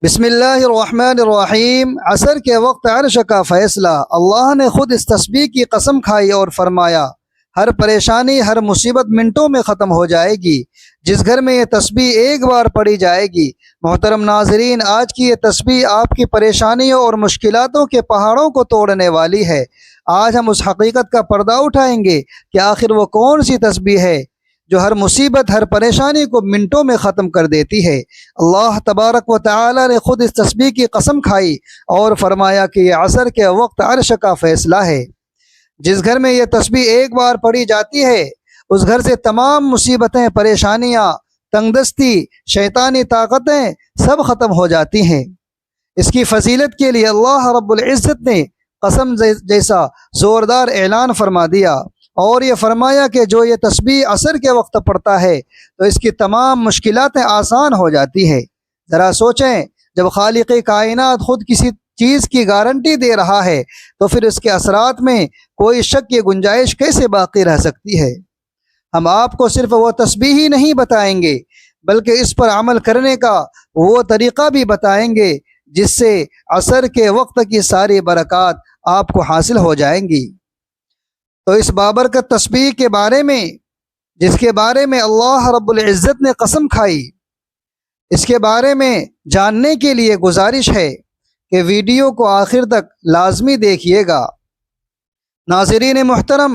بسم اللہ الرحمن الرحیم۔ عصر کے وقت عرش کا فیصلہ۔ اللہ نے خود اس تسبیح کی قسم کھائی اور فرمایا ہر پریشانی ہر مصیبت منٹوں میں ختم ہو جائے گی جس گھر میں یہ تسبیح ایک بار پڑھی جائے گی۔ محترم ناظرین، آج کی یہ تسبیح آپ کی پریشانیوں اور مشکلاتوں کے پہاڑوں کو توڑنے والی ہے۔ آج ہم اس حقیقت کا پردہ اٹھائیں گے کہ آخر وہ کون سی تسبیح ہے جو ہر مصیبت ہر پریشانی کو منٹوں میں ختم کر دیتی ہے۔ اللہ تبارک و تعالی نے خود اس تسبیح کی قسم کھائی اور فرمایا کہ یہ عصر کے وقت عرش کا فیصلہ ہے۔ جس گھر میں یہ تسبیح ایک بار پڑھی جاتی ہے اس گھر سے تمام مصیبتیں، پریشانیاں، تنگ دستی، شیطانی طاقتیں سب ختم ہو جاتی ہیں۔ اس کی فضیلت کے لیے اللہ رب العزت نے قسم جیسا زوردار اعلان فرما دیا اور یہ فرمایا کہ جو یہ تسبیح عصر کے وقت پڑھتا ہے تو اس کی تمام مشکلاتیں آسان ہو جاتی ہے۔ ذرا سوچیں، جب خالق کائنات خود کسی چیز کی گارنٹی دے رہا ہے تو پھر اس کے اثرات میں کوئی شک کی گنجائش کیسے باقی رہ سکتی ہے؟ ہم آپ کو صرف وہ تسبیح ہی نہیں بتائیں گے بلکہ اس پر عمل کرنے کا وہ طریقہ بھی بتائیں گے جس سے عصر کے وقت کی ساری برکات آپ کو حاصل ہو جائیں گی۔ تو اس بابرکت تسبیح کے بارے میں جس کے بارے میں اللہ رب العزت نے قسم کھائی، اس کے بارے میں جاننے کے لیے گزارش ہے کہ ویڈیو کو آخر تک لازمی دیکھیے گا۔ ناظرین محترم،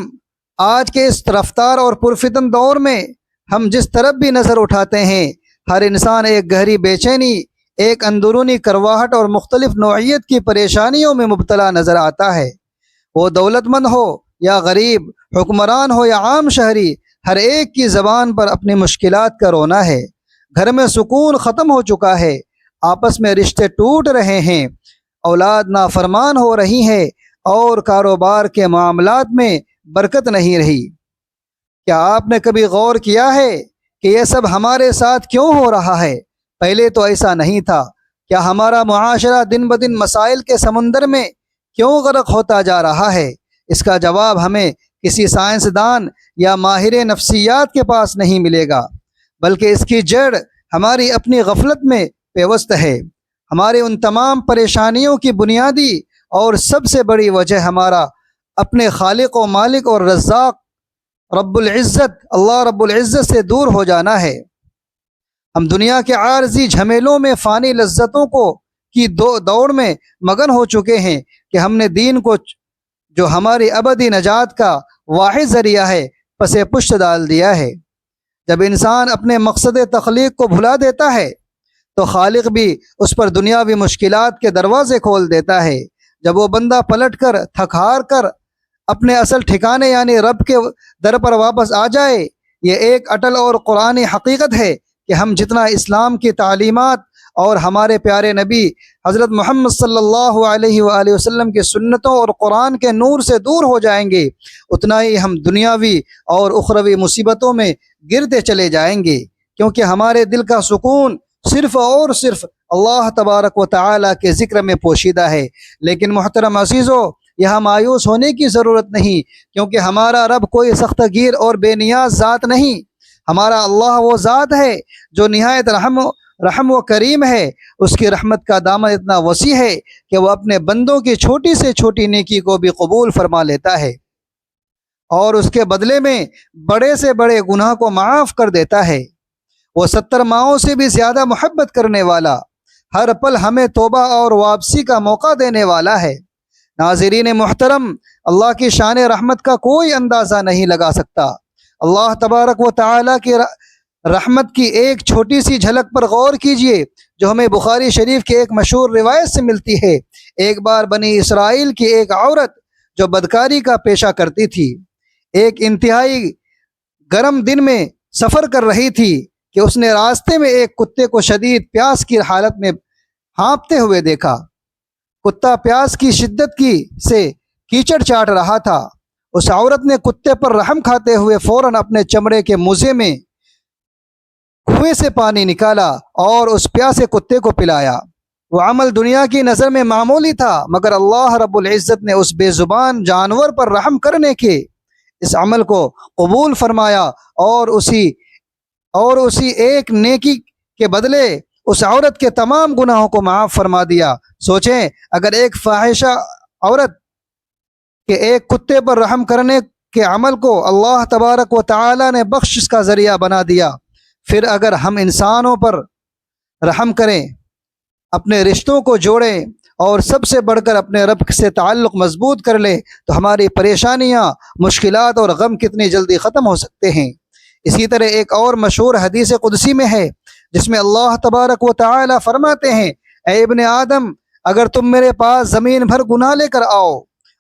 آج کے اس رفتار اور پرفتن دور میں ہم جس طرف بھی نظر اٹھاتے ہیں ہر انسان ایک گہری بے چینی، ایک اندرونی کرواہٹ اور مختلف نوعیت کی پریشانیوں میں مبتلا نظر آتا ہے۔ وہ دولت مند ہو یا غریب، حکمران ہو یا عام شہری، ہر ایک کی زبان پر اپنی مشکلات کا رونا ہے۔ گھر میں سکون ختم ہو چکا ہے، آپس میں رشتے ٹوٹ رہے ہیں، اولاد نافرمان ہو رہی ہے اور کاروبار کے معاملات میں برکت نہیں رہی۔ کیا آپ نے کبھی غور کیا ہے کہ یہ سب ہمارے ساتھ کیوں ہو رہا ہے؟ پہلے تو ایسا نہیں تھا۔ کیا ہمارا معاشرہ دن بدن مسائل کے سمندر میں کیوں غرق ہوتا جا رہا ہے؟ اس کا جواب ہمیں کسی سائنسدان یا ماہر نفسیات کے پاس نہیں ملے گا، بلکہ اس کی جڑ ہماری اپنی غفلت میں پیوست ہے۔ ہمارے ان تمام پریشانیوں کی بنیادی اور سب سے بڑی وجہ ہمارا اپنے خالق و مالک اور رزاق رب العزت اللہ رب العزت سے دور ہو جانا ہے۔ ہم دنیا کے عارضی جھمیلوں میں فانی لذتوں کی دوڑ میں مگن ہو چکے ہیں کہ ہم نے دین کو جو ہماری ابدی نجات کا واحد ذریعہ ہے پس پشت ڈال دیا ہے۔ جب انسان اپنے مقصد تخلیق کو بھلا دیتا ہے تو خالق بھی اس پر دنیاوی مشکلات کے دروازے کھول دیتا ہے۔ جب وہ بندہ پلٹ کر تھک ہار کر اپنے اصل ٹھکانے یعنی رب کے در پر واپس آ جائے، یہ ایک اٹل اور قرآنی حقیقت ہے کہ ہم جتنا اسلام کی تعلیمات اور ہمارے پیارے نبی حضرت محمد صلی اللہ علیہ وآلہ وسلم کی سنتوں اور قرآن کے نور سے دور ہو جائیں گے اتنا ہی ہم دنیاوی اور اخروی مصیبتوں میں گرتے چلے جائیں گے، کیونکہ ہمارے دل کا سکون صرف اور صرف اللہ تبارک و تعالی کے ذکر میں پوشیدہ ہے۔ لیکن محترم عزیزو، یہاں مایوس ہونے کی ضرورت نہیں، کیونکہ ہمارا رب کوئی سخت گیر اور بے نیاز ذات نہیں۔ ہمارا اللہ وہ ذات ہے جو نہایت رحم و کریم ہے۔ اس کی رحمت کا دامن اتنا وسیع ہے کہ وہ اپنے بندوں کی چھوٹی سے چھوٹی نیکی کو بھی قبول فرما لیتا ہے اور اس کے بدلے میں بڑے سے بڑے گناہ کو معاف کر دیتا ہے۔ وہ 70 ماؤں سے بھی زیادہ محبت کرنے والا، ہر پل ہمیں توبہ اور واپسی کا موقع دینے والا ہے۔ ناظرین محترم، اللہ کی شان رحمت کا کوئی اندازہ نہیں لگا سکتا۔ اللہ تبارک و تعالی کی رحمت کی ایک چھوٹی سی جھلک پر غور کیجئے جو ہمیں بخاری شریف کی ایک مشہور روایت سے ملتی ہے۔ ایک بار بنی اسرائیل کی ایک عورت جو بدکاری کا پیشہ کرتی تھی، ایک انتہائی گرم دن میں سفر کر رہی تھی کہ اس نے راستے میں ایک کتے کو شدید پیاس کی حالت میں ہانپتے ہوئے دیکھا۔ کتا پیاس کی شدت سے کیچڑ چاٹ رہا تھا۔ اس عورت نے کتے پر رحم کھاتے ہوئے فوراً اپنے چمڑے کے موزے میں کنویں سے پانی نکالا اور اس پیاسے کتے کو پلایا۔ وہ عمل دنیا کی نظر میں معمولی تھا، مگر اللہ رب العزت نے اس بے زبان جانور پر رحم کرنے کے اس عمل کو قبول فرمایا اور اسی ایک نیکی کے بدلے اس عورت کے تمام گناہوں کو معاف فرما دیا۔ سوچیں اگر ایک فاحشہ عورت کے ایک کتے پر رحم کرنے کے عمل کو اللہ تبارک و تعالی نے بخشش کا ذریعہ بنا دیا، پھر اگر ہم انسانوں پر رحم کریں، اپنے رشتوں کو جوڑیں اور سب سے بڑھ کر اپنے رب سے تعلق مضبوط کر لیں تو ہماری پریشانیاں، مشکلات اور غم کتنی جلدی ختم ہو سکتے ہیں۔ اسی طرح ایک اور مشہور حدیث قدسی میں ہے جس میں اللہ تبارک و تعالی فرماتے ہیں، اے ابن آدم، اگر تم میرے پاس زمین بھر گناہ لے کر آؤ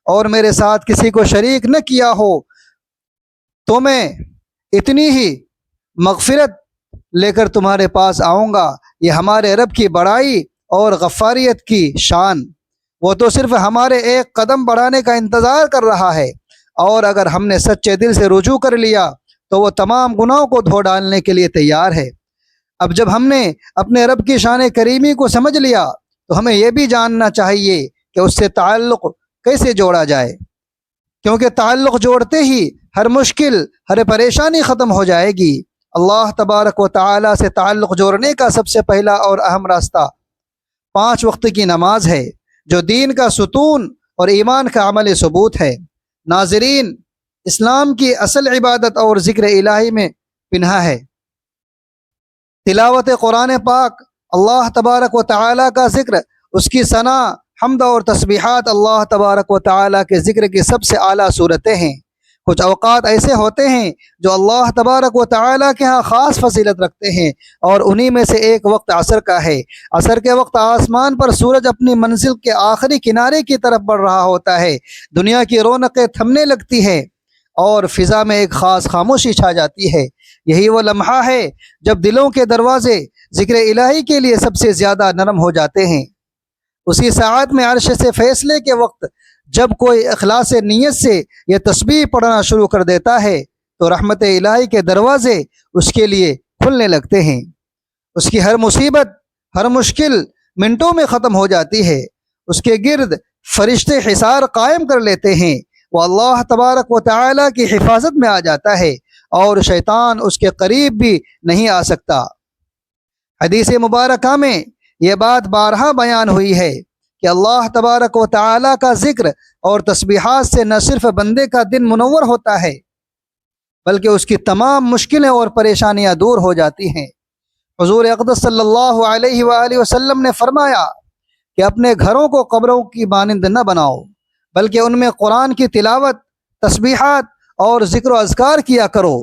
اور میرے ساتھ کسی کو شریک نہ کیا ہو تو میں اتنی ہی مغفرت لے کر تمہارے پاس آؤں گا۔ یہ ہمارے رب کی بڑائی اور غفاریت کی شان، وہ تو صرف ہمارے ایک قدم بڑھانے کا انتظار کر رہا ہے، اور اگر ہم نے سچے دل سے رجوع کر لیا تو وہ تمام گناہوں کو دھو ڈالنے کے لیے تیار ہے۔ اب جب ہم نے اپنے رب کی شان کریمی کو سمجھ لیا تو ہمیں یہ بھی جاننا چاہیے کہ اس سے تعلق کیسے جوڑا جائے، کیونکہ تعلق جوڑتے ہی ہر مشکل، ہر پریشانی ختم ہو جائے گی۔ اللہ تبارک و تعالی سے تعلق جوڑنے کا سب سے پہلا اور اہم راستہ 5 وقت کی نماز ہے، جو دین کا ستون اور ایمان کا عمل ثبوت ہے۔ ناظرین، اسلام کی اصل عبادت اور ذکر الہی میں پنہا ہے۔ تلاوت قرآن پاک، اللہ تبارک و تعالی کا ذکر، اس کی ثنا، حمد اور تسبیحات اللہ تبارک و تعالی کے ذکر کی سب سے اعلیٰ صورتیں ہیں۔ کچھ اوقات ایسے ہوتے ہیں جو اللہ تبارک و تعالی کے ہاں خاص فضیلت رکھتے ہیں، اور انہی میں سے ایک وقت عصر کا ہے۔ عصر کے وقت آسمان پر سورج اپنی منزل کے آخری کنارے کی طرف بڑھ رہا ہوتا ہے، دنیا کی رونقیں تھمنے لگتی ہیں اور فضا میں ایک خاص خاموشی چھا جاتی ہے۔ یہی وہ لمحہ ہے جب دلوں کے دروازے ذکر الہی کے لیے سب سے زیادہ نرم ہو جاتے ہیں۔ اسی ساعت میں عرش سے فیصلے کے وقت جب کوئی اخلاص نیت سے یہ تسبیح پڑھنا شروع کر دیتا ہے تو رحمت الہی کے دروازے اس کے لیے کھلنے لگتے ہیں۔ اس کی ہر مصیبت، ہر مشکل منٹوں میں ختم ہو جاتی ہے۔ اس کے گرد فرشتے حصار قائم کر لیتے ہیں، وہ اللہ تبارک و تعالی کی حفاظت میں آ جاتا ہے اور شیطان اس کے قریب بھی نہیں آ سکتا۔ حدیث مبارکہ میں یہ بات بارہا بیان ہوئی ہے کہ اللہ تبارک و تعالی کا ذکر اور تسبیحات سے نہ صرف بندے کا دن منور ہوتا ہے بلکہ اس کی تمام مشکلیں اور پریشانیاں دور ہو جاتی ہیں۔ حضور اقدس صلی اللہ علیہ وآلہ وسلم نے فرمایا کہ اپنے گھروں کو قبروں کی مانند نہ بناؤ، بلکہ ان میں قرآن کی تلاوت، تسبیحات اور ذکر و اذکار کیا کرو،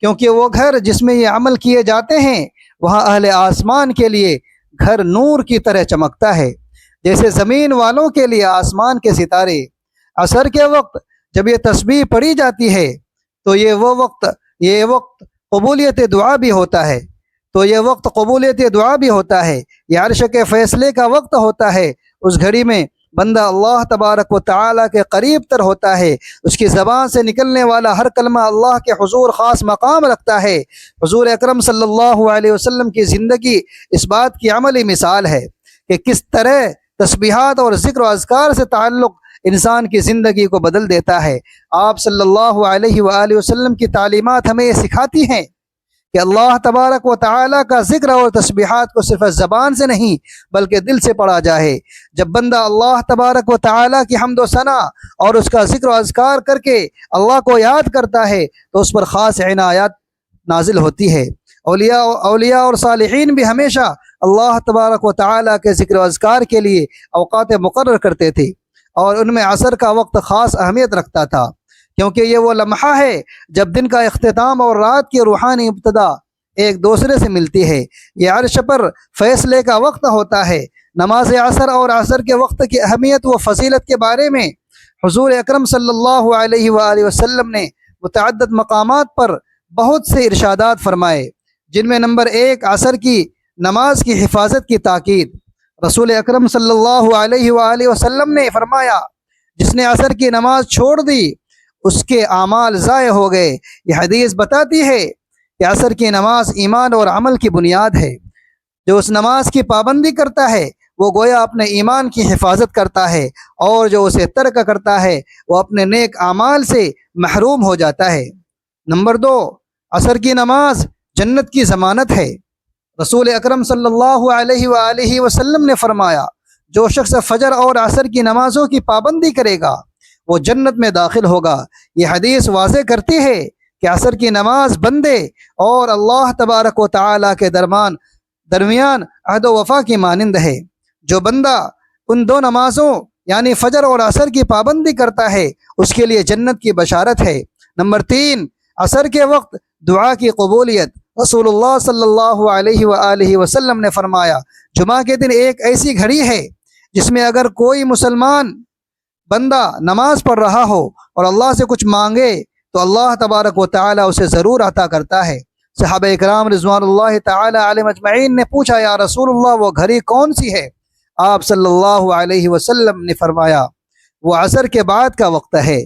کیونکہ وہ گھر جس میں یہ عمل کیے جاتے ہیں وہاں اہل آسمان کے لیے گھر نور کی طرح چمکتا ہے، جیسے زمین والوں کے لیے آسمان کے ستارے۔ عصر کے وقت جب یہ تسبیح پڑھی جاتی ہے تو یہ وقت قبولیت دعا بھی ہوتا ہے یہ عرش کے فیصلے کا وقت ہوتا ہے۔ اس گھڑی میں بندہ اللہ تبارک و تعالی کے قریب تر ہوتا ہے، اس کی زبان سے نکلنے والا ہر کلمہ اللہ کے حضور خاص مقام رکھتا ہے۔ حضور اکرم صلی اللہ علیہ وسلم کی زندگی اس بات کی عملی مثال ہے کہ کس طرح تسبیحات اور ذکر و اذکار سے تعلق انسان کی زندگی کو بدل دیتا ہے۔ آپ صلی اللہ علیہ وآلہ وسلم کی تعلیمات ہمیں یہ سکھاتی ہیں کہ اللہ تبارک و تعالی کا ذکر اور تسبیحات کو صرف زبان سے نہیں بلکہ دل سے پڑھا جائے۔ جب بندہ اللہ تبارک و تعالی کی حمد و ثنا اور اس کا ذکر و اذکار کر کے اللہ کو یاد کرتا ہے تو اس پر خاص عنایات نازل ہوتی ہے۔ اولیاء اور صالحین بھی ہمیشہ اللہ تبارک و تعالی کے ذکر و اذکار کے لیے اوقات مقرر کرتے تھے، اور ان میں عصر کا وقت خاص اہمیت رکھتا تھا، کیونکہ یہ وہ لمحہ ہے جب دن کا اختتام اور رات کی روحانی ابتدا ایک دوسرے سے ملتی ہے۔ یہ عرش پر فیصلے کا وقت ہوتا ہے۔ نماز عصر اور عصر کے وقت کی اہمیت و فضیلت کے بارے میں حضور اکرم صلی اللہ علیہ وآلہ وسلم نے متعدد مقامات پر بہت سے ارشادات فرمائے، جن میں نمبر 1 عصر کی نماز کی حفاظت کی تاکید۔ رسول اکرم صلی اللہ علیہ وآلہ وسلم نے فرمایا، جس نے عصر کی نماز چھوڑ دی اس کے اعمال ضائع ہو گئے۔ یہ حدیث بتاتی ہے کہ عصر کی نماز ایمان اور عمل کی بنیاد ہے۔ جو اس نماز کی پابندی کرتا ہے وہ گویا اپنے ایمان کی حفاظت کرتا ہے، اور جو اسے ترک کرتا ہے وہ اپنے نیک اعمال سے محروم ہو جاتا ہے۔ نمبر 2، عصر کی نماز جنت کی ضمانت ہے۔ رسول اکرم صلی اللہ علیہ وآلہ وسلم نے فرمایا جو شخص فجر اور عصر کی نمازوں کی پابندی کرے گا وہ جنت میں داخل ہوگا۔ یہ حدیث واضح کرتی ہے کہ عصر کی نماز بندے اور اللہ تبارک و تعالیٰ کے درمیان عہد و وفا کی مانند ہے۔ جو بندہ ان دو نمازوں یعنی فجر اور عصر کی پابندی کرتا ہے اس کے لیے جنت کی بشارت ہے۔ نمبر 3، عصر کے وقت دعا کی قبولیت۔ رسول اللہ صلی اللہ علیہ وآلہ وسلم نے فرمایا جمعہ کے دن ایک ایسی گھڑی ہے جس میں اگر کوئی مسلمان بندہ نماز پڑھ رہا ہو اور اللہ سے کچھ مانگے تو اللہ تبارک و تعالی اسے ضرور عطا کرتا ہے۔ صحابہ اکرام رضوان اللہ تعالی علیہم اجمعین نے پوچھا یا رسول اللہ وہ گھڑی کون سی ہے؟ آپ صلی اللہ علیہ وسلم نے فرمایا وہ عصر کے بعد کا وقت ہے۔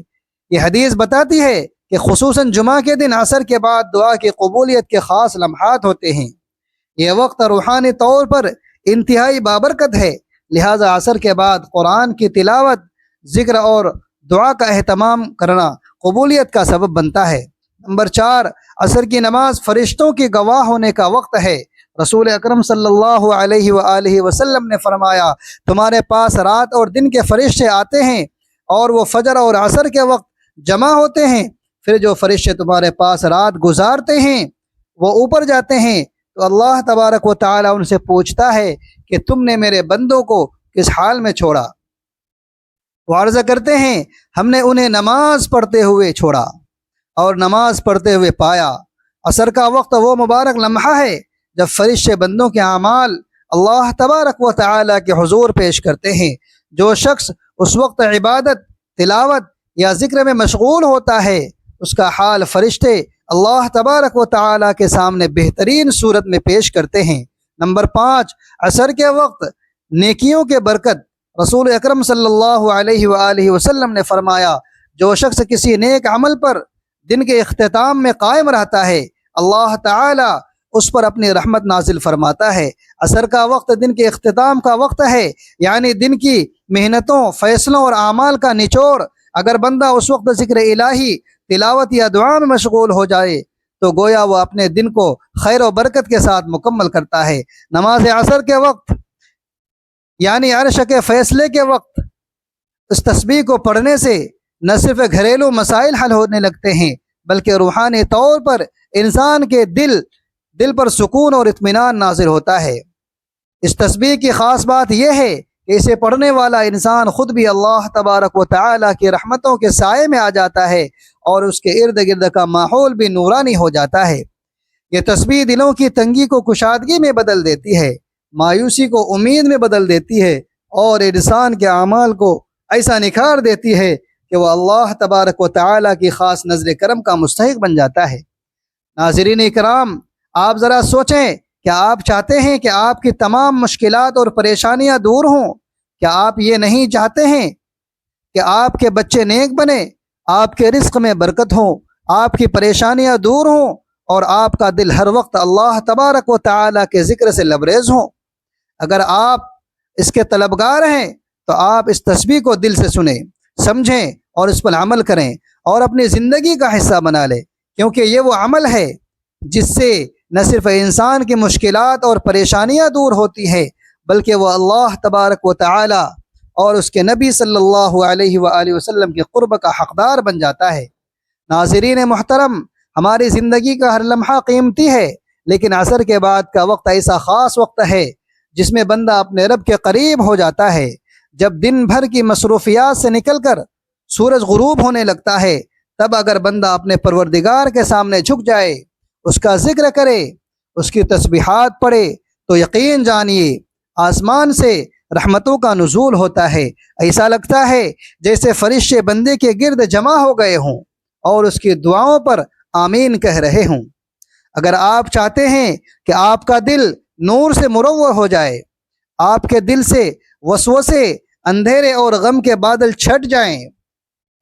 یہ حدیث بتاتی ہے کہ خصوصاً جمعہ کے دن عصر کے بعد دعا کی قبولیت کے خاص لمحات ہوتے ہیں۔ یہ وقت روحانی طور پر انتہائی بابرکت ہے، لہٰذا عصر کے بعد قرآن کی تلاوت، ذکر اور دعا کا اہتمام کرنا قبولیت کا سبب بنتا ہے۔ نمبر 4، عصر کی نماز فرشتوں کی گواہ ہونے کا وقت ہے۔ رسول اکرم صلی اللہ علیہ وآلہ وسلم نے فرمایا تمہارے پاس رات اور دن کے فرشتے آتے ہیں اور وہ فجر اور عصر کے وقت جمع ہوتے ہیں، پھر جو فرشتے تمہارے پاس رات گزارتے ہیں وہ اوپر جاتے ہیں تو اللہ تبارک و تعالی ان سے پوچھتا ہے کہ تم نے میرے بندوں کو کس حال میں چھوڑا؟ وہ عرض کرتے ہیں ہم نے انہیں نماز پڑھتے ہوئے چھوڑا اور نماز پڑھتے ہوئے پایا۔ عصر کا وقت وہ مبارک لمحہ ہے جب فرشتے بندوں کے اعمال اللہ تبارک و تعالی کے حضور پیش کرتے ہیں۔ جو شخص اس وقت عبادت، تلاوت یا ذکر میں مشغول ہوتا ہے اس کا حال فرشتے اللہ تبارک و تعالی کے سامنے بہترین صورت میں پیش کرتے ہیں۔ نمبر 5، عصر کے وقت نیکیوں کے برکت۔ رسول اکرم صلی اللہ علیہ وآلہ وسلم نے فرمایا جو شخص کسی نیک عمل پر دن کے اختتام میں قائم رہتا ہے اللہ تعالی اس پر اپنی رحمت نازل فرماتا ہے۔ عصر کا وقت دن کے اختتام کا وقت ہے، یعنی دن کی محنتوں، فیصلوں اور اعمال کا نچوڑ۔ اگر بندہ اس وقت ذکر الہی، تلاوت یا دعا میں مشغول ہو جائے تو گویا وہ اپنے دن کو خیر و برکت کے ساتھ مکمل کرتا ہے۔ نماز عصر کے وقت یعنی عرش کے فیصلے کے وقت اس تسبیح کو پڑھنے سے نہ صرف گھریلو مسائل حل ہونے لگتے ہیں بلکہ روحانی طور پر انسان کے دل پر سکون اور اطمینان نازل ہوتا ہے۔ اس تسبیح کی خاص بات یہ ہے کہ اسے پڑھنے والا انسان خود بھی اللہ تبارک و تعالی کی رحمتوں کے سائے میں آ جاتا ہے اور اس کے ارد گرد کا ماحول بھی نورانی ہو جاتا ہے۔ یہ تسبیح دلوں کی تنگی کو کشادگی میں بدل دیتی ہے، مایوسی کو امید میں بدل دیتی ہے اور انسان کے اعمال کو ایسا نکھار دیتی ہے کہ وہ اللہ تبارک و تعالی کی خاص نظر کرم کا مستحق بن جاتا ہے۔ ناظرین اکرام، آپ ذرا سوچیں، کیا آپ چاہتے ہیں کہ آپ کی تمام مشکلات اور پریشانیاں دور ہوں؟ کیا آپ یہ نہیں چاہتے ہیں کہ آپ کے بچے نیک بنیں، آپ کے رزق میں برکت ہوں، آپ کی پریشانیاں دور ہوں اور آپ کا دل ہر وقت اللہ تبارک و تعالی کے ذکر سے لبریز ہوں؟ اگر آپ اس کے طلبگار ہیں تو آپ اس تسبیح کو دل سے سنیں، سمجھیں اور اس پر عمل کریں اور اپنی زندگی کا حصہ بنا لیں، کیونکہ یہ وہ عمل ہے جس سے نہ صرف انسان کی مشکلات اور پریشانیاں دور ہوتی ہیں بلکہ وہ اللہ تبارک و تعالی اور اس کے نبی صلی اللہ علیہ وآلہ وسلم کے قرب کا حقدار بن جاتا ہے۔ ناظرین محترم، ہماری زندگی کا ہر لمحہ قیمتی ہے، لیکن عصر کے بعد کا وقت ایسا خاص وقت ہے جس میں بندہ اپنے رب کے قریب ہو جاتا ہے۔ جب دن بھر کی مصروفیات سے نکل کر سورج غروب ہونے لگتا ہے تب اگر بندہ اپنے پروردگار کے سامنے جھک جائے، اس کا ذکر کرے، اس کی تسبیحات پڑھے تو یقین جانیے آسمان سے رحمتوں کا نزول ہوتا ہے۔ ایسا لگتا ہے جیسے فرشتے بندے کے گرد جمع ہو گئے ہوں اور اس کی دعاؤں پر آمین کہہ رہے ہوں۔ اگر آپ چاہتے ہیں کہ آپ کا دل نور سے مرور ہو جائے، آپ کے دل سے وسوسے، اندھیرے اور غم کے بادل چھٹ جائیں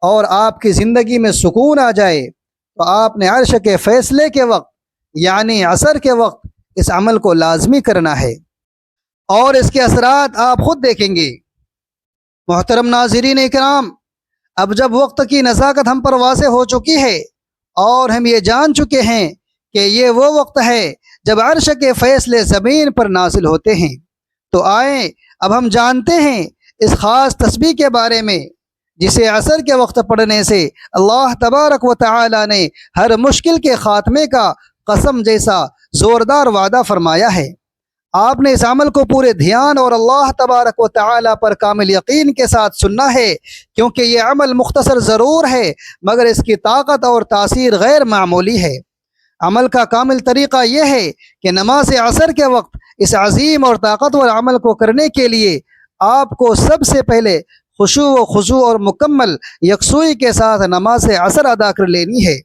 اور آپ کی زندگی میں سکون آ جائے تو آپ نے عرش کے فیصلے کے وقت یعنی عصر کے وقت اس عمل کو لازمی کرنا ہے اور اس کے اثرات آپ خود دیکھیں گے۔ محترم ناظرین اکرام، اب جب وقت کی نزاکت ہم پر واضح ہو چکی ہے اور ہم یہ جان چکے ہیں کہ یہ وہ وقت ہے جب عرش کے فیصلے زمین پر نازل ہوتے ہیں۔ تو آئیں اب ہم جانتے ہیں اس خاص تسبیح کے بارے میں جسے عصر کے وقت پڑھنے سے اللہ تبارک و تعالی نے ہر مشکل کے خاتمے کا قسم جیسا زوردار وعدہ فرمایا ہے۔ آپ نے اس عمل کو پورے دھیان اور اللہ تبارک و تعالی پر کامل یقین کے ساتھ سننا ہے، کیونکہ یہ عمل مختصر ضرور ہے مگر اس کی طاقت اور تاثیر غیر معمولی ہے۔ عمل کا کامل طریقہ یہ ہے کہ نماز عصر کے وقت اس عظیم اور طاقتور عمل کو کرنے کے لیے آپ کو سب سے پہلے خشوع و خضوع اور مکمل یکسوئی کے ساتھ نماز عصر ادا کر لینی ہے۔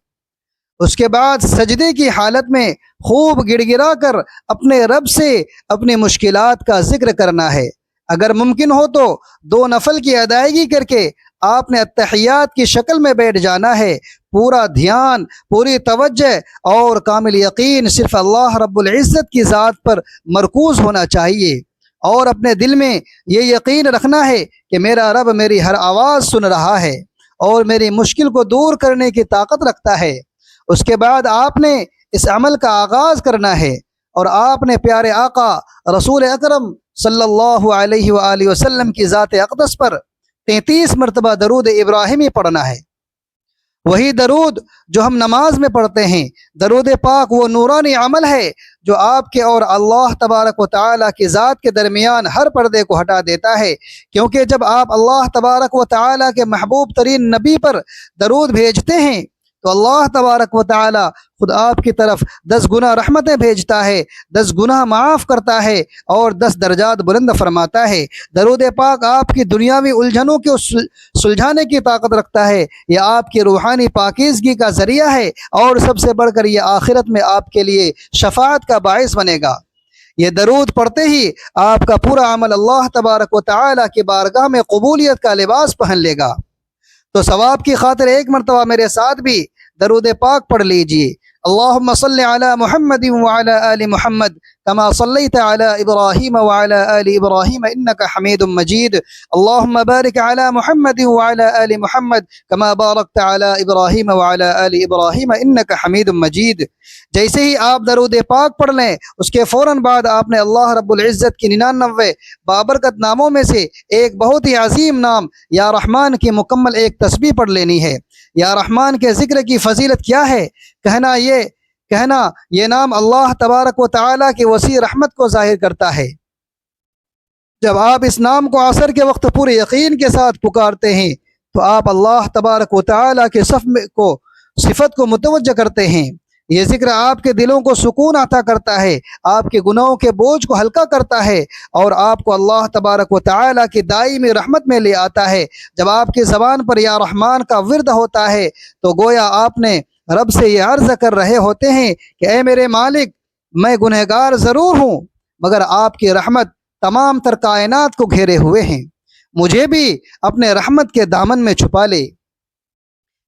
اس کے بعد سجدے کی حالت میں خوب گڑ گڑا کر اپنے رب سے اپنی مشکلات کا ذکر کرنا ہے۔ اگر ممکن ہو تو 2 نفل کی ادائیگی کر کے آپ نے اتحیات کی شکل میں بیٹھ جانا ہے۔ پورا دھیان، پوری توجہ اور کامل یقین صرف اللہ رب العزت کی ذات پر مرکوز ہونا چاہیے، اور اپنے دل میں یہ یقین رکھنا ہے کہ میرا رب میری ہر آواز سن رہا ہے اور میری مشکل کو دور کرنے کی طاقت رکھتا ہے۔ اس کے بعد آپ نے اس عمل کا آغاز کرنا ہے اور آپ نے پیارے آقا رسول اکرم صلی اللہ علیہ وآلہ وسلم کی ذات اقدس پر 33 مرتبہ درود ابراہیمی پڑھنا ہے۔ وہی درود جو ہم نماز میں پڑھتے ہیں۔ درود پاک وہ نورانی عمل ہے جو آپ کے اور اللہ تبارک و تعالیٰ کی ذات کے درمیان ہر پردے کو ہٹا دیتا ہے، کیونکہ جب آپ اللہ تبارک و تعالیٰ کے محبوب ترین نبی پر درود بھیجتے ہیں تو اللہ تبارک و تعالی خود آپ کی طرف 10 گنا رحمتیں بھیجتا ہے، 10 گناہ معاف کرتا ہے اور 10 درجات بلند فرماتا ہے۔ درود پاک آپ کی دنیاوی الجھنوں کو سلجھانے کی طاقت رکھتا ہے، یہ آپ کی روحانی پاکیزگی کا ذریعہ ہے، اور سب سے بڑھ کر یہ آخرت میں آپ کے لیے شفاعت کا باعث بنے گا۔ یہ درود پڑھتے ہی آپ کا پورا عمل اللہ تبارک و تعالی کی بارگاہ میں قبولیت کا لباس پہن لے گا۔ تو ثواب کی خاطر ایک مرتبہ میرے ساتھ بھی درود پاک پڑھ لیجئے۔ اللہم صلی علی محمد وعلی آل محمد کما صلیت علی ابراہیم وعلی آل ابراہیم انک حمید مجید۔ اللہم بارک علی محمد وعلی آل محمد کما بارکت علی ابراہیم وعلی آل ابراہیم انک حمید مجید۔ جیسے ہی آپ درود پاک پڑھ لیں اس کے فوراً بعد آپ نے اللہ رب العزت کی 99 بابرکت ناموں میں سے ایک بہت ہی عظیم نام یا رحمان کی مکمل ایک تسبیح پڑھ لینی ہے۔ یا رحمان کے ذکر کی فضیلت کیا ہے؟ کہنا یہ نام اللہ تبارک و تعالیٰ کی وسیع رحمت کو ظاہر کرتا ہے۔ جب آپ اس نام کو عصر کے وقت پورے یقین کے ساتھ پکارتے ہیں تو آپ اللہ تبارک و تعالیٰ کے صفت کو متوجہ کرتے ہیں۔ یہ ذکر آپ کے دلوں کو سکون عطا کرتا ہے، آپ کے گناہوں کے بوجھ کو ہلکا کرتا ہے اور آپ کو اللہ تبارک و تعالیٰ کی دائمی رحمت میں لے آتا ہے۔ جب آپ کی زبان پر یا رحمان کا ورد ہوتا ہے تو گویا آپ نے رب سے یہ عرض کر رہے ہوتے ہیں کہ اے میرے مالک، میں گنہگار ضرور ہوں مگر آپ کی رحمت تمام تر کائنات کو گھیرے ہوئے ہیں، مجھے بھی اپنے رحمت کے دامن میں چھپا لے۔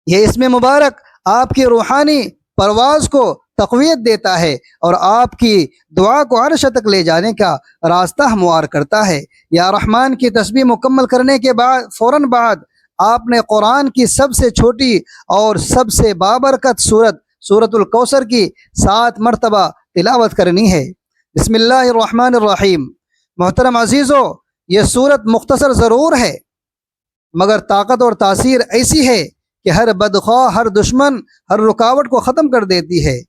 یہ اسم مبارک آپ کی روحانی پرواز کو تقویت دیتا ہے اور آپ کی دعا کو عرش تک لے جانے کا راستہ ہموار کرتا ہے۔ یا رحمان کی تسبیح مکمل کرنے کے فوراً بعد آپ نے قرآن کی سب سے چھوٹی اور سب سے بابرکت سورۃ الکوثر کی 7 مرتبہ تلاوت کرنی ہے۔ بسم اللہ الرحمن الرحیم۔ محترم عزیزو، یہ سورت مختصر ضرور ہے مگر طاقت اور تاثیر ایسی ہے کہ ہر بدخواہ، ہر دشمن، ہر رکاوٹ کو ختم کر دیتی ہے۔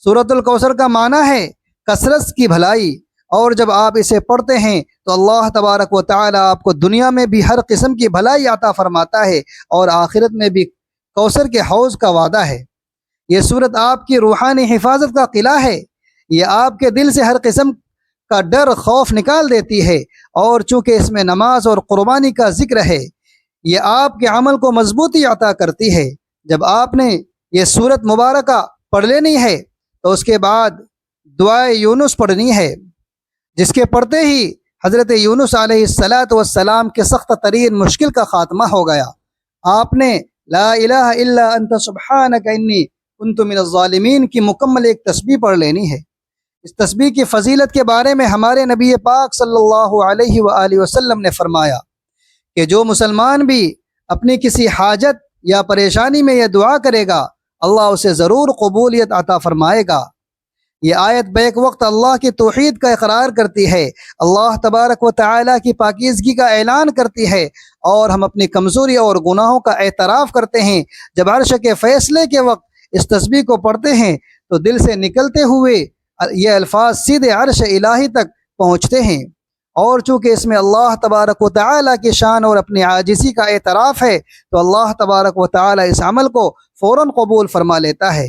سورۃ الکوثر کا معنی ہے کثرت کی بھلائی، اور جب آپ اسے پڑھتے ہیں تو اللہ تبارک و تعالی آپ کو دنیا میں بھی ہر قسم کی بھلائی عطا فرماتا ہے اور آخرت میں بھی کوثر کے حوض کا وعدہ ہے۔ یہ سورت آپ کی روحانی حفاظت کا قلعہ ہے، یہ آپ کے دل سے ہر قسم کا ڈر، خوف نکال دیتی ہے، اور چونکہ اس میں نماز اور قربانی کا ذکر ہے یہ آپ کے عمل کو مضبوطی عطا کرتی ہے۔ جب آپ نے یہ سورت مبارکہ پڑھ لینی ہے تو اس کے بعد دعائے یونس پڑھنی ہے، جس کے پڑھتے ہی حضرت یونس علیہ السلام کے سخت ترین مشکل کا خاتمہ ہو گیا۔ آپ نے لا الہ الا انت سبحانک انی کنت من الظالمین کی مکمل ایک تسبیح پڑھ لینی ہے۔ اس تسبیح کی فضیلت کے بارے میں ہمارے نبی پاک صلی اللہ علیہ وآلہ وسلم نے فرمایا کہ جو مسلمان بھی اپنی کسی حاجت یا پریشانی میں یہ دعا کرے گا اللہ اسے ضرور قبولیت عطا فرمائے گا۔ یہ آیت بیک وقت اللہ کی توحید کا اقرار کرتی ہے، اللہ تبارک و تعالیٰ کی پاکیزگی کا اعلان کرتی ہے، اور ہم اپنی کمزوری اور گناہوں کا اعتراف کرتے ہیں۔ جب عرش کے فیصلے کے وقت اس تسبیح کو پڑھتے ہیں تو دل سے نکلتے ہوئے یہ الفاظ سیدھے عرش الہی تک پہنچتے ہیں، اور چونکہ اس میں اللہ تبارک و تعالیٰ کی شان اور اپنی عاجزی کا اعتراف ہے تو اللہ تبارک و تعالیٰ اس عمل کو فوراً قبول فرما لیتا ہے۔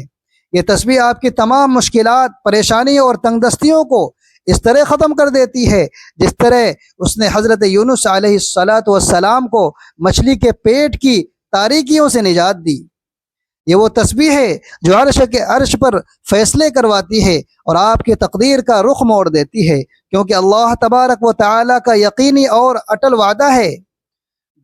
یہ تسبیح آپ کی تمام مشکلات، پریشانیوں اور تنگ دستیوں کو اس طرح ختم کر دیتی ہے جس طرح اس نے حضرت یونس علیہ السلام کو مچھلی کے پیٹ کی تاریکیوں سے نجات دی۔ یہ وہ تسبیح ہے جو عرش پر فیصلے کرواتی ہے اور آپ کی تقدیر کا رخ موڑ دیتی ہے، کیونکہ اللہ تبارک و تعالیٰ کا یقینی اور اٹل وعدہ ہے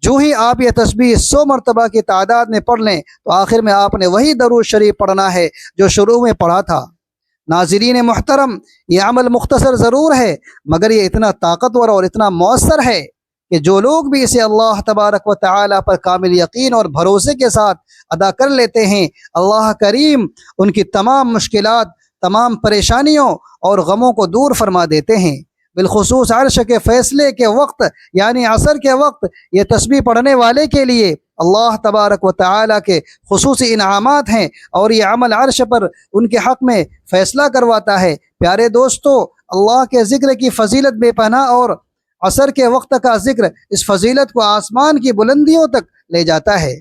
جو ہی آپ یہ تسبیح 100 مرتبہ کی تعداد میں پڑھ لیں تو آخر میں آپ نے وہی درود شریف پڑھنا ہے جو شروع میں پڑھا تھا۔ ناظرین محترم، یہ عمل مختصر ضرور ہے مگر یہ اتنا طاقتور اور اتنا مؤثر ہے کہ جو لوگ بھی اسے اللہ تبارک و تعالیٰ پر کامل یقین اور بھروسے کے ساتھ ادا کر لیتے ہیں، اللہ کریم ان کی تمام مشکلات، تمام پریشانیوں اور غموں کو دور فرما دیتے ہیں۔ بالخصوص عرش کے فیصلے کے وقت یعنی عصر کے وقت یہ تسبیح پڑھنے والے کے لیے اللہ تبارک و تعالیٰ کے خصوصی انعامات ہیں، اور یہ عمل عرش پر ان کے حق میں فیصلہ کرواتا ہے۔ پیارے دوستو، اللہ کے ذکر کی فضیلت بے پناہ، اور عصر کے وقت کا ذکر اس فضیلت کو آسمان کی بلندیوں تک لے جاتا ہے۔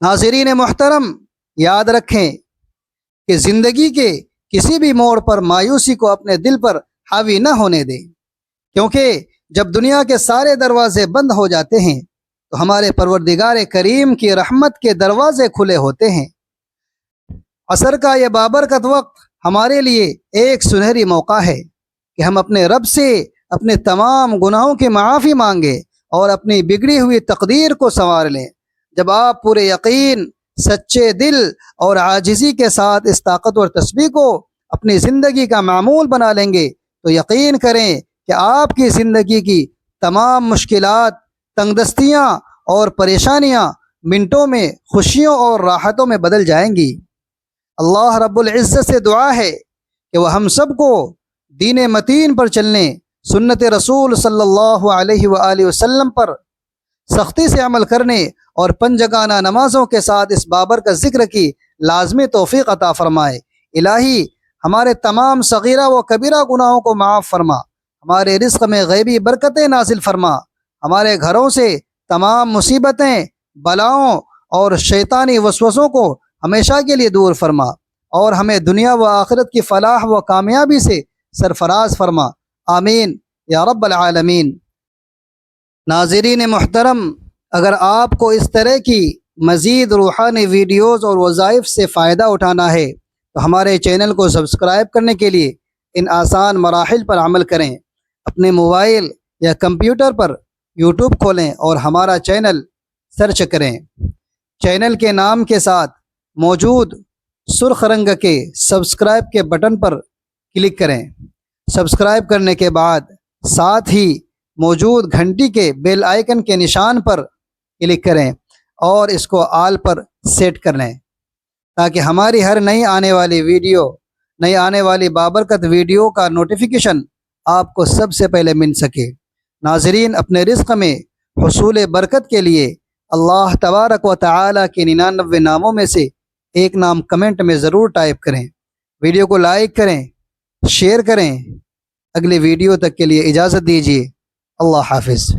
ناظرین محترم، یاد رکھیں کہ زندگی کے کسی بھی موڑ پر مایوسی کو اپنے دل پر حاوی نہ ہونے دیں، کیونکہ جب دنیا کے سارے دروازے بند ہو جاتے ہیں تو ہمارے پروردگار کریم کی رحمت کے دروازے کھلے ہوتے ہیں۔ عصر کا یہ بابرکت وقت ہمارے لیے ایک سنہری موقع ہے کہ ہم اپنے رب سے اپنے تمام گناہوں کی معافی مانگیں اور اپنی بگڑی ہوئی تقدیر کو سنوار لیں۔ جب آپ پورے یقین، سچے دل اور عاجزی کے ساتھ اس طاقتور تسبیح کو اپنی زندگی کا معمول بنا لیں گے تو یقین کریں کہ آپ کی زندگی کی تمام مشکلات، تنگ دستیاں اور پریشانیاں منٹوں میں خوشیوں اور راحتوں میں بدل جائیں گی۔ اللہ رب العزت سے دعا ہے کہ وہ ہم سب کو دین متین پر چلنے، سنت رسول صلی اللہ علیہ وآلہ وسلم پر سختی سے عمل کرنے اور پنجگانہ نمازوں کے ساتھ اس بابرکت ذکر کی لازمی توفیق عطا فرمائے۔ الہی، ہمارے تمام صغیرہ و کبیرہ گناہوں کو معاف فرما، ہمارے رزق میں غیبی برکتیں نازل فرما، ہمارے گھروں سے تمام مصیبتیں، بلاؤں اور شیطانی وسوسوں کو ہمیشہ کے لیے دور فرما، اور ہمیں دنیا و آخرت کی فلاح و کامیابی سے سرفراز فرما۔ آمین یا رب العالمین۔ ناظرین محترم، اگر آپ کو اس طرح کی مزید روحانی ویڈیوز اور وظائف سے فائدہ اٹھانا ہے تو ہمارے چینل کو سبسکرائب کرنے کے لیے ان آسان مراحل پر عمل کریں۔ اپنے موبائل یا کمپیوٹر پر یوٹیوب کھولیں اور ہمارا چینل سرچ کریں۔ چینل کے نام کے ساتھ موجود سرخ رنگ کے سبسکرائب کے بٹن پر کلک کریں۔ سبسکرائب کرنے کے بعد ساتھ ہی موجود گھنٹی کے بیل آئیکن کے نشان پر کلک کریں اور اس کو آل پر سیٹ کر لیں تاکہ ہماری ہر نئی آنے والی بابرکت ویڈیو کا نوٹیفیکیشن آپ کو سب سے پہلے مل سکے۔ ناظرین، اپنے رزق میں حصول برکت کے لیے اللہ تبارک و تعالیٰ کے 99 ناموں میں سے ایک نام کمنٹ میں ضرور ٹائپ کریں۔ ویڈیو کو لائک کریں، شیئر کریں۔ اگلی ویڈیو تک کے لیے اجازت دیجیے۔ اللہ حافظ۔